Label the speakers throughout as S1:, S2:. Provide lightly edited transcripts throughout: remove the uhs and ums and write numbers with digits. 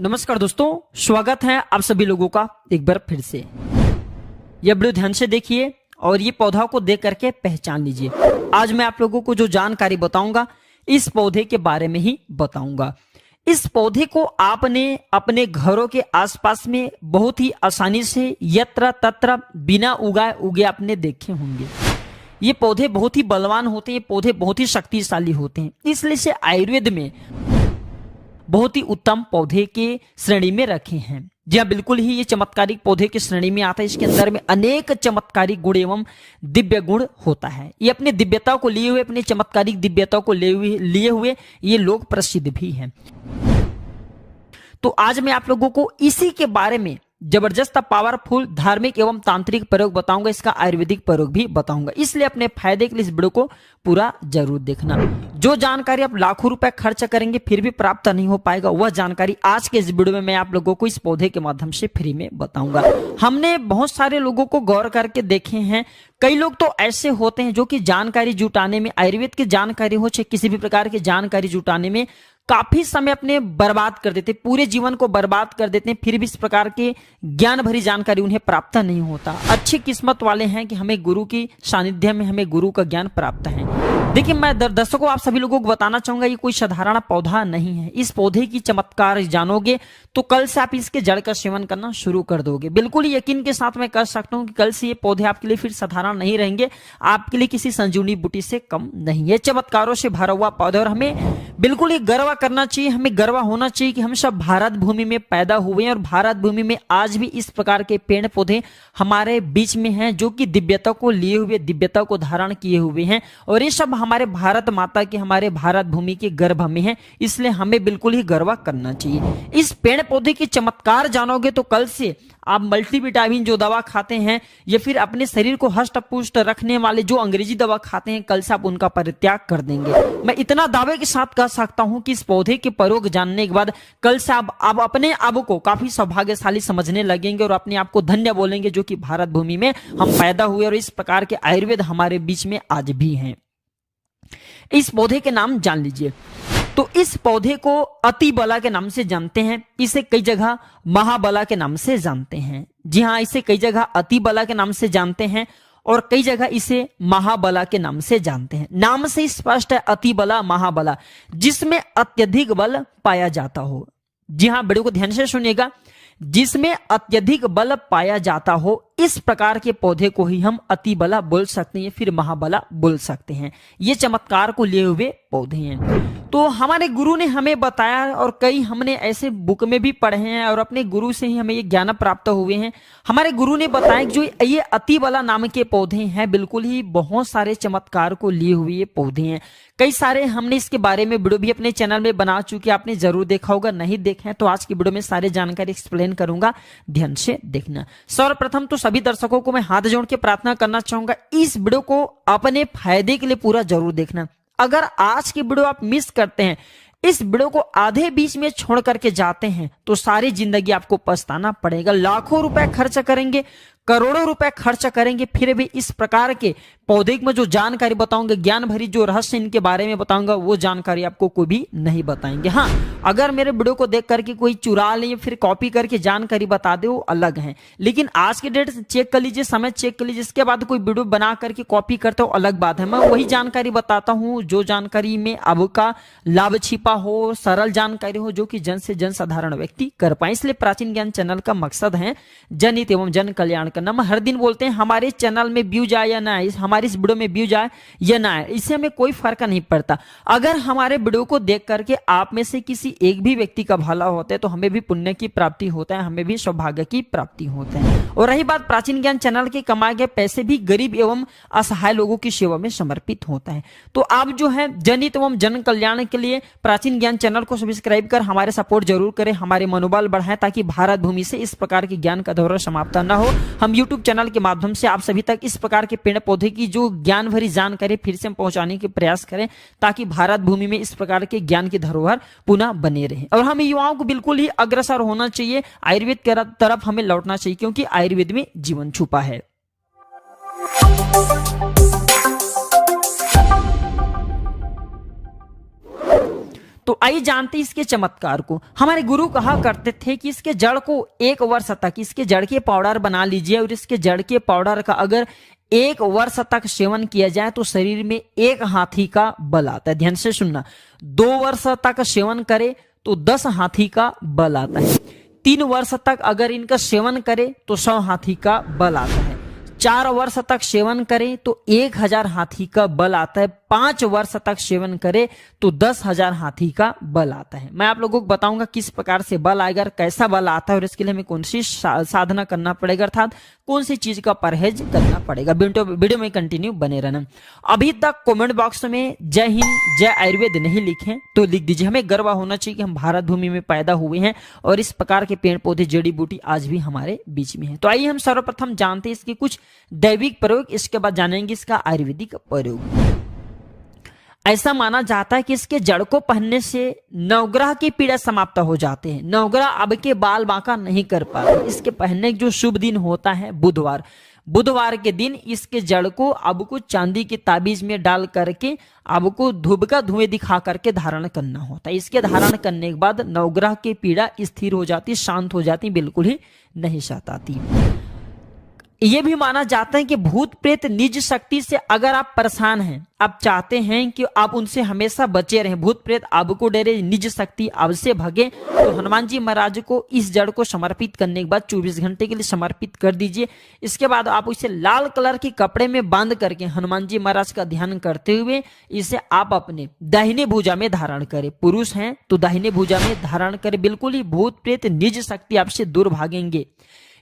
S1: नमस्कार दोस्तों, स्वागत है आप सभी लोगों का एक बार फिर से। यह वीडियो ध्यान से देखिए और ये पौधा को देख करके पहचान लीजिए। आज मैं आप लोगों को जो जानकारी बताऊंगा इस पौधे के बारे में ही बताऊंगा। इस पौधे को आपने अपने घरों के आसपास में बहुत ही आसानी से यत्र तत्र बिना उगाए उगे आपने देखे होंगे। ये पौधे बहुत ही बलवान होते हैं, ये पौधे बहुत ही शक्तिशाली होते हैं, इसलिए इसे आयुर्वेद में बहुत ही उत्तम पौधे के श्रेणी में रखे हैं। जी हाँ, बिल्कुल ही ये चमत्कारिक पौधे की श्रेणी में आता है। इसके अंदर में अनेक चमत्कारिक गुण एवं दिव्य गुण होता है। ये अपने दिव्यता को लिए हुए, अपने चमत्कारिक दिव्यता को लिए हुए ये लोग प्रसिद्ध भी हैं। तो आज मैं आप लोगों को इसी के बारे में जबरदस्त पावरफुल धार्मिक एवं तांत्रिक प्रयोग बताऊंगा, इसका आयुर्वेदिक प्रयोग भी बताऊंगा। इसलिए अपने फायदे के लिए इस वीडियो को पूरा जरूर देखना। जो जानकारी आप लाखों रुपए खर्च करेंगे फिर भी प्राप्त नहीं हो पाएगा, वह जानकारी आज के इस वीडियो में मैं आप लोगों को इस पौधे के माध्यम से फ्री में बताऊंगा। हमने बहुत सारे लोगों को गौर करके देखे हैं। कई लोग तो ऐसे होते हैं जो कि जानकारी जुटाने में, आयुर्वेद की जानकारी हो चाहे किसी भी प्रकार की जानकारी जुटाने में काफी समय अपने बर्बाद कर देते, पूरे जीवन को बर्बाद कर देते हैं, फिर भी इस प्रकार के ज्ञान भरी जानकारी उन्हें प्राप्त नहीं होता। अच्छी किस्मत वाले हैं कि हमें गुरु की सानिध्य में हमें गुरु का ज्ञान प्राप्त है। देखिए, मैं दर्शकों आप सभी लोगों को बताना चाहूंगा, ये कोई साधारण पौधा नहीं है। इस पौधे की चमत्कार जानोगे तो कल से आप इसके जड़ का सेवन करना शुरू कर दोगे। बिल्कुल यकीन के साथ मैं कह सकता हूं कि कल से ये पौधे आपके लिए फिर साधारण नहीं रहेंगे, आपके लिए किसी संजीवनी बूटी से कम नहीं है। चमत्कारों से भरा हुआ पौधा, और हमें बिल्कुल ही गर्व करना चाहिए, हमें गर्व होना चाहिए कि हम सब भारत भूमि में पैदा हुए हैं और भारत भूमि में आज भी इस प्रकार के पेड़ पौधे हमारे बीच में हैं जो कि दिव्यता को लिए हुए, दिव्यता को धारण किए हुए हैं। और ये सब हमारे भारत माता के, हमारे भारत भूमि के गर्भ में है, इसलिए हमें बिल्कुल ही गर्व करना चाहिए। इस पेड़ पौधे की चमत्कार जानोगे तो कल से आप मल्टीविटामिन जो दवा खाते हैं या फिर अपने शरीर को हष्ट पुष्ट रखने वाले जो अंग्रेजी दवा खाते हैं, कल से आप उनका परित्याग कर देंगे। मैं इतना दावे के साथ कह सकता हूं कि इस पौधे के प्रयोग जानने के बाद कल से आप अपने आप को काफी सौभाग्यशाली समझने लगेंगे और अपने आप को धन्य बोलेंगे जो कि भारत भूमि में हम पैदा हुए और इस प्रकार के आयुर्वेद हमारे बीच में आज भी हैं। इस पौधे के नाम जान लीजिए। तो इस पौधे को अतिबला के नाम से जानते हैं, इसे कई जगह महाबला के नाम से जानते हैं। जी हाँ, इसे कई जगह अतिबला के नाम से जानते हैं और कई जगह इसे महाबला के नाम से जानते हैं। नाम से स्पष्ट है, अतिबला महाबला, जिसमें अत्यधिक बल पाया जाता हो। जी हाँ, वीडियो को ध्यान से सुनिएगा, जिसमें अत्यधिक बल पाया जाता हो, इस प्रकार के पौधे को ही हम अतिबला बोल सकते हैं, फिर महाबला बोल सकते हैं। ये चमत्कार को लिए हुए पौधे हैं। तो हमारे गुरु ने हमें बताया और कई हमने ऐसे बुक में भी पढ़े हैं और अपने गुरु से ही हमें ये ज्ञान प्राप्त हुए हैं। हमारे गुरु ने बताया कि जो ये अतिबला नाम के पौधे हैं, बिल्कुल ही बहुत सारे चमत्कार को लिए हुए ये पौधे हैं। कई सारे हमने इसके बारे में वीडियो भी अपने चैनल में बना चुके, आपने जरूर देखा होगा। नहीं देखे तो आज की वीडियो में सारी जानकारी एक्सप्लेन करूंगा, ध्यान से देखना। सर्वप्रथम तो सभी दर्शकों को मैं हाथ जोड़ के प्रार्थना करना चाहूंगा, इस वीडियो को अपने फायदे के लिए पूरा जरूर देखना। अगर आज की वीडियो आप मिस करते हैं, इस वीडियो को आधे बीच में छोड़ करके जाते हैं तो सारी जिंदगी आपको पछताना पड़ेगा। लाखों रुपए खर्च करेंगे, करोड़ों रुपए खर्च करेंगे, फिर भी इस प्रकार के पौधे में जो जानकारी बताऊंगा, ज्ञान भरी जो रहस्य इनके बारे में बताऊंगा, वो जानकारी आपको कोई भी नहीं बताएंगे। हाँ, अगर मेरे वीडियो को देख करके कोई चुरा ले या फिर कॉपी करके जानकारी बता दे, वो अलग है। लेकिन आज के डेट चेक कर लीजिए, समय चेक कर लीजिए, इसके बाद कोई वीडियो बना करके कॉपी करते हो, अलग बात है। मैं वही जानकारी बताता हूँ जो जानकारी में आपका लाभ छिपा हो, सरल जानकारी हो, जो कि जन से जन साधारण व्यक्ति कर पाए। इसलिए प्राचीन ज्ञान चैनल का मकसद है जनहित एवं जन कल्याण करना। हम हर दिन बोलते हैं हमारे चैनल में व्यूज आए या ना आए, हमारे इस वीडियो में व्यूज आए या ना आए, इससे हमें कोई फर्क नहीं पड़ता। अगर हमारे वीडियो को देख करके आप में से किसी एक भी व्यक्ति का भला होता है तो हमें भी पुण्य की प्राप्ति होता है, हमें भी सौभाग्य की प्राप्ति होता है। और रही बात प्राचीन ज्ञान चैनल के कमाए गए पैसे भी गरीब एवं असहाय लोगों की सेवा में समर्पित होता है। तो आप जो है जनहित एवं जन कल्याण के लिए प्राचीन ज्ञान चैनल को सब्सक्राइब कर हमारे सपोर्ट जरूर करें, हमारे मनोबल बढ़ाएं, ताकि भारत भूमि से इस प्रकार के ज्ञान का दौरा समाप्त न हो। हम यूट्यूब चैनल के माध्यम से आप सभी तक इस प्रकार के पेड़ पौधे की जो ज्ञान भरी जानकारी फिर से पहुंचाने के प्रयास करें, ताकि भारत भूमि में इस प्रकार के ज्ञान की धरोहर पुनः बने रहे। और हम युवाओं को बिल्कुल ही अग्रसर होना चाहिए, आयुर्वेद की तरफ हमें लौटना चाहिए, क्योंकि आयुर्वेद में जीवन छुपा है। तो आइए जानते इसके चमत्कार को। हमारे गुरु कहा करते थे कि इसके जड़ को 1 वर्ष तक इसके जड़ के पाउडर बना लीजिए और इसके जड़ के पाउडर का अगर 1 वर्ष तक सेवन किया जाए तो शरीर में 1 हाथी का बल आता है। ध्यान से सुनना, 2 वर्ष तक सेवन करे तो 10 हाथी का बल आता है। 3 वर्ष तक अगर इनका सेवन करे तो 100 हाथी का बल आता है। 4 वर्ष तक सेवन करे तो 1000 हाथी का बल आता है। 5 वर्ष तक सेवन करे तो 10,000 हाथी का बल आता है। मैं आप लोगों को बताऊंगा किस प्रकार से बल आएगा, कैसा बल आता है और इसके लिए हमें कौन सी साधना करना पड़ेगा, अर्थात कौन सी चीज का परहेज करना पड़ेगा। वीडियो में कंटिन्यू बने रहना। अभी तक कमेंट बॉक्स में जय हिंद जय आयुर्वेद नहीं लिखे तो लिख दीजिए। हमें गर्व होना चाहिए कि हम भारत भूमि में पैदा हुए हैं और इस प्रकार के पेड़ पौधे जड़ी बूटी आज भी हमारे बीच में है। तो आइए हम सर्वप्रथम जानते हैं इसके कुछ दैविक प्रयोग, इसके बाद जानेंगे इसका आयुर्वेदिक प्रयोग। ऐसा माना जाता है कि इसके जड़ को पहनने से नवग्रह की पीड़ा समाप्त हो जाते हैं। नवग्रह अब के बाल बांका नहीं कर पाते। इसके पहनने जो शुभ दिन होता है बुधवार के दिन इसके जड़ को अब को चांदी की ताबीज में डाल करके अब को धूप का धुएं दिखा करके धारण करना होता है। इसके धारण करने के बाद नवग्रह की पीड़ा स्थिर हो जाती, शांत हो जाती, बिल्कुल ही नहीं सताती। यह भी माना जाता है कि भूत प्रेत निज शक्ति से अगर आप परेशान हैं, आप चाहते हैं कि आप उनसे हमेशा बचे रहें, भूत प्रेत आपको डरे, निज शक्ति आपसे भगे, तो हनुमान जी महाराज को इस जड़ को समर्पित करने के बाद 24 घंटे के लिए समर्पित कर दीजिए। इसके बाद आप इसे लाल कलर के कपड़े में बांध करके हनुमान जी महाराज का ध्यान करते हुए इसे आप अपने दाहिने भुजा में धारण करें। पुरुष हैं तो दाहिने भुजा में धारण करें, बिल्कुल ही भूत प्रेत निज शक्ति आपसे दूर भागेंगे।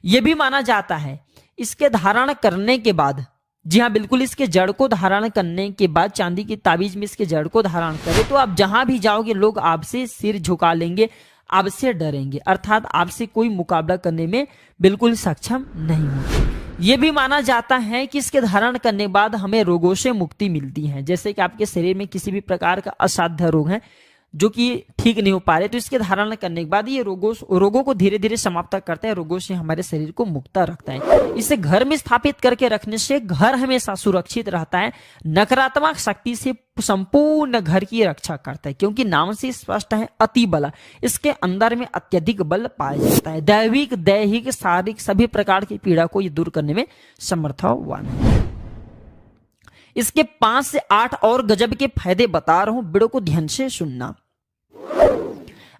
S1: यह भी माना जाता है इसके धारण करने के बाद, जी हाँ बिल्कुल, इसके जड़ को धारण करने के बाद चांदी की ताबीज में इसके जड़ को धारण करें तो आप जहां भी जाओगे लोग आपसे सिर झुका लेंगे, आपसे डरेंगे, अर्थात आपसे कोई मुकाबला करने में बिल्कुल सक्षम नहीं होंगे। यह भी माना जाता है कि इसके धारण करने के बाद हमें रोगों से मुक्ति मिलती है। जैसे कि आपके शरीर में किसी भी प्रकार का असाध्य रोग है जो कि ठीक नहीं हो पा रहे, तो इसके धारण करने के बाद ये रोगों को धीरे धीरे समाप्त करता है, रोगों से हमारे शरीर को मुक्त रखता है। इसे घर में स्थापित करके रखने से घर हमेशा सुरक्षित रहता है, नकारात्मक शक्ति से संपूर्ण घर की रक्षा करता है, क्योंकि नाम से स्पष्ट है अति बल, इसके अंदर में अत्यधिक बल पाया जाता है। दैविक दैहिक शारीरिक सभी प्रकार की पीड़ा को ये दूर करने में समर्थवान है। इसके 5 से 8 और गजब के फायदे बता रहा हूं, वीडियो को ध्यान से सुनना।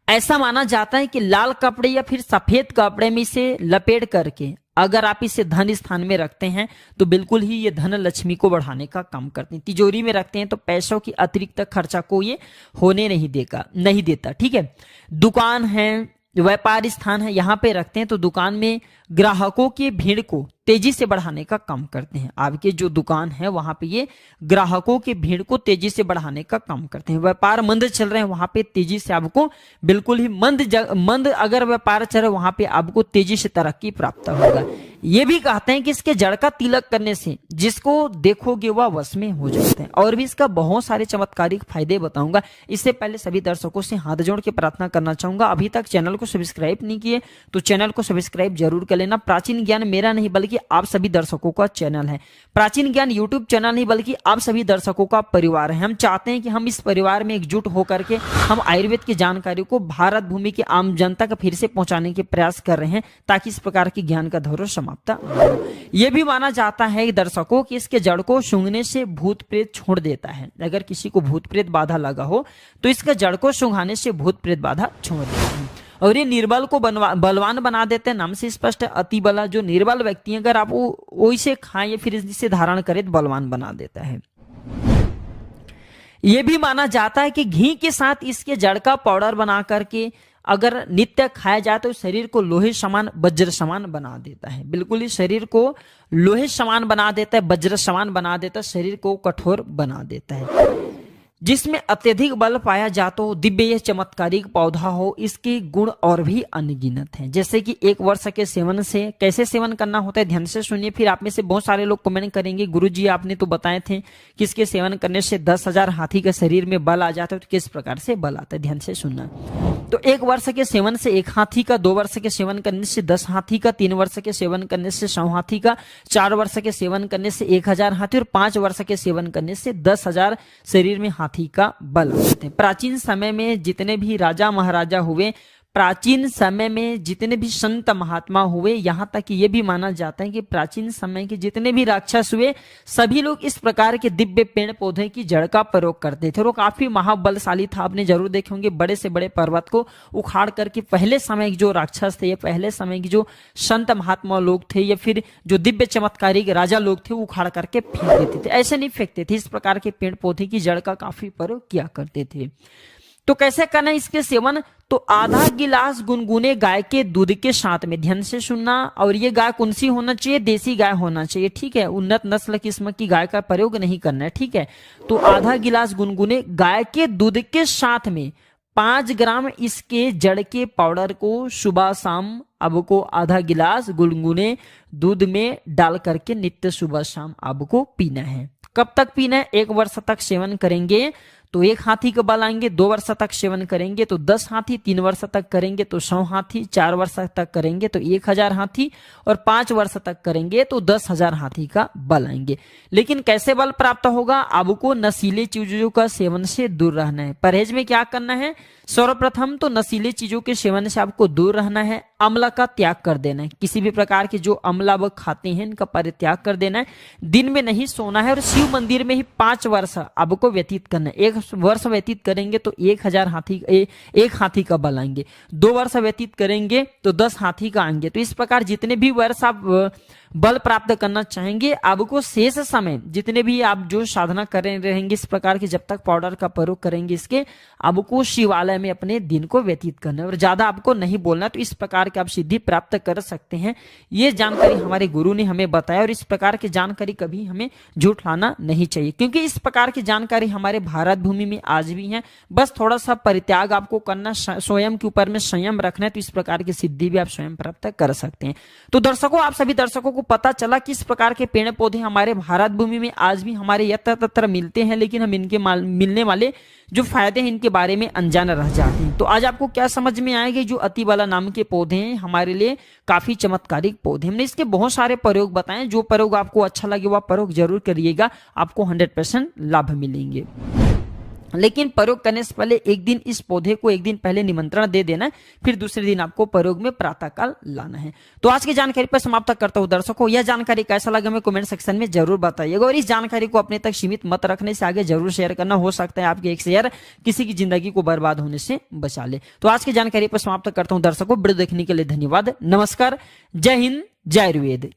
S1: ऐसा माना जाता है कि लाल कपड़े या फिर सफेद कपड़े में इसे लपेट करके अगर आप इसे धन स्थान में रखते हैं तो बिल्कुल ही ये धन लक्ष्मी को बढ़ाने का काम करते हैं। तिजोरी में रखते हैं तो पैसों की अतिरिक्त खर्चा को ये होने नहीं देता। ठीक है, दुकान है, व्यापार स्थान है, यहाँ पे रखते हैं तो दुकान में ग्राहकों की भीड़ को तेजी से बढ़ाने का काम करते हैं। आपके जो दुकान है वहां पे ये ग्राहकों की भीड़ को तेजी से बढ़ाने का काम करते हैं। व्यापार मंद चल रहे हैं वहां पे तेजी से आपको बिल्कुल ही मंद अगर व्यापार चल रहा है वहां पे आपको तेजी से तरक्की प्राप्त होगा। ये भी कहते हैं कि इसके जड़ का तिलक करने से जिसको देखोगे वह वश में हो जाते हैं। और भी इसका बहुत सारे चमत्कारिक फायदे बताऊंगा। इससे पहले सभी दर्शकों से हाथ जोड़ के प्रार्थना करना चाहूंगा, अभी तक चैनल को सब्सक्राइब नहीं किए तो चैनल को सब्सक्राइब जरूर कर लेना। प्राचीन ज्ञान मेरा नहीं बल्कि आप सभी दर्शकों का चैनल है। प्राचीन ज्ञान यूट्यूब चैनल नहीं बल्कि आप सभी दर्शकों का परिवार है। हम चाहते हैं कि हम इस परिवार में एकजुट होकर के हम आयुर्वेद की जानकारी को भारत भूमि की आम जनता का फिर से पहुंचाने के प्रयास कर रहे हैं ताकि इस प्रकार की ज्ञान का धौर समाप्त हो। यह भी माना जाता है दर्शकों कि इसके जड़ को सूंघने से भूत प्रेत छोड़ देता है। अगर किसी को भूत प्रेत बाधा लगा हो तो इसके जड़ को सूंघाने से भूत प्रेत बाधा छोड़ देता है। और ये निर्बल को बलवान बना देते हैं। नाम से स्पष्ट है अति बला, जो निर्बल व्यक्ति अगर आप वो इसे खाएं या फिर इसे धारण करें तो बलवान बना देता है। यह भी माना जाता है कि घी के साथ इसके जड़ का पाउडर बना करके अगर नित्य खाया जाए तो शरीर को लोहे समान वज्र समान बना देता है। बिल्कुल ही शरीर को लोहे समान बना देता है, वज्र समान बना देता है, शरीर को कठोर बना देता है। जिसमें अत्यधिक बल पाया जाता हो, दिव्य यह चमत्कारिक पौधा हो, इसके गुण और भी अनगिनत हैं। जैसे कि 1 वर्ष के सेवन से कैसे सेवन करना होता है ध्यान से सुनिए। फिर आप में से बहुत सारे लोग कमेंट करेंगे गुरुजी आपने तो बताए थे कि इसके सेवन करने से 10,000 हाथी के शरीर में बल आ जाता है, तो किस प्रकार से बल आता है ध्यान से सुनना। तो 1 वर्ष के सेवन से 1 हाथी का, 2 वर्ष के सेवन करने से 10 हाथी का, 3 वर्ष के सेवन करने से 100 हाथी का, 4 वर्ष के सेवन करने से 1000 हाथी और 5 वर्ष के सेवन करने से 10,000 शरीर में हाथी हाथी का बल होते हैं। प्राचीन समय में जितने भी राजा महाराजा हुए, प्राचीन समय में जितने भी संत महात्मा हुए, यहाँ तक कि ये भी माना जाता है कि प्राचीन समय के जितने भी राक्षस हुए, सभी लोग इस प्रकार के दिव्य पेड़ पौधे की जड़ का प्रयोग करते थे। और वो काफी महाबलशाली था। आपने जरूर देखे होंगे बड़े से बड़े पर्वत को उखाड़ करके पहले समय के जो राक्षस थे या पहले समय के जो संत महात्मा लोग थे या फिर जो दिव्य चमत्कारी राजा लोग थे, वो उखाड़ करके फेंक देते थे। ऐसे नहीं फेंकते थे, इस प्रकार के पेड़ पौधे की जड़ का काफी प्रयोग किया करते थे। तो कैसे करना है इसके सेवन? तो आधा गिलास गुनगुने गाय के दूध के साथ में, ध्यान से सुनना, और ये गाय कौन सी होना चाहिए? देसी गाय होना चाहिए, ठीक है। उन्नत नस्ल किस्म की गाय का प्रयोग नहीं करना है, ठीक है। तो आधा गिलास गुनगुने गाय के दूध के साथ में 5 ग्राम इसके जड़ के पाउडर को सुबह शाम आपको आधा गिलास गुनगुने दूध में डाल करके नित्य सुबह शाम आपको पीना है। कब तक पीना है? 1 वर्ष तक सेवन करेंगे तो 1 हाथी का बल आएंगे, 2 वर्ष तक सेवन करेंगे तो 10 हाथी, 3 वर्ष तक करेंगे तो 100 हाथी, 4 वर्ष तक करेंगे तो 1000 हाथी, और 5 वर्ष तक करेंगे तो 10,000 हाथी का बल आएंगे। लेकिन कैसे बल प्राप्त होगा? आपको नशीले चीजों का सेवन से दूर रहना है। परहेज में क्या करना है? सर्वप्रथम तो नशीले चीजों के सेवन से आपको दूर रहना है। अम्ल का त्याग कर देना है, किसी भी प्रकार के जो अम्ल आप खाते हैं इनका परित्याग कर देना है। दिन में नहीं सोना है और शिव मंदिर में ही 5 वर्ष आपको व्यतीत करना है। 1 वर्ष व्यतीत करेंगे तो 1000 हाथी, 1 हाथी का बल आएंगे। 2 वर्ष व्यतीत करेंगे तो 10 हाथी का आएंगे। तो इस प्रकार जितने भी वर्ष आप बल प्राप्त करना चाहेंगे, आपको शेष समय जितने भी आप जो साधना कर रहेंगे इस प्रकार के, जब तक पाउडर का प्रयोग करेंगे इसके, आपको शिवालय में अपने दिन को व्यतीत करना है और ज्यादा आपको नहीं बोलना। तो इस प्रकार के आप सिद्धि प्राप्त कर सकते हैं। ये जानकारी हमारे गुरु ने हमें बताया और इस प्रकार की जानकारी कभी हमें झूठ लाना नहीं चाहिए, क्योंकि इस प्रकार की जानकारी हमारे भारत भूमि में आज भी है। बस थोड़ा सा परित्याग आपको करना, स्वयं के ऊपर में संयम रखना है, तो इस प्रकार की सिद्धि भी आप स्वयं प्राप्त कर सकते हैं। तो दर्शकों, आप सभी दर्शकों को पता चला कि इस प्रकार के पेड़ पौधे हमारे भारत भूमि में आज भी हमारे यत्र तत्र मिलते हैं, लेकिन हम इनके मिलने वाले जो फायदे हैं इनके बारे में अनजान रह जाते हैं। तो आज आपको क्या समझ में आएगा? जो अतिबाला नाम के पौधे हैं हमारे लिए काफी चमत्कारिक पौधे। हमने इसके बहुत सारे प्रयोग बताए, जो प्रयोग आपको अच्छा लगे वह प्रयोग जरूर करिएगा, आपको 100% लाभ मिलेंगे। लेकिन प्रयोग करने से पहले एक दिन इस पौधे को एक दिन पहले निमंत्रण दे देना है, फिर दूसरे दिन आपको प्रयोग में प्रातःकाल लाना है। तो आज की जानकारी पर समाप्त करता हूं। दर्शकों, यह जानकारी कैसा लगा हमें कमेंट सेक्शन में जरूर बताइएगा और इस जानकारी को अपने तक सीमित मत रखने से आगे जरूर शेयर करना। हो सकता है आपके एक शेयर किसी की जिंदगी को बर्बाद होने से बचा ले। तो आज की जानकारी पर समाप्त करता हूं। दर्शकों, वीडियो देखने के लिए धन्यवाद। नमस्कार, जय हिंद, जय आयुर्वेद।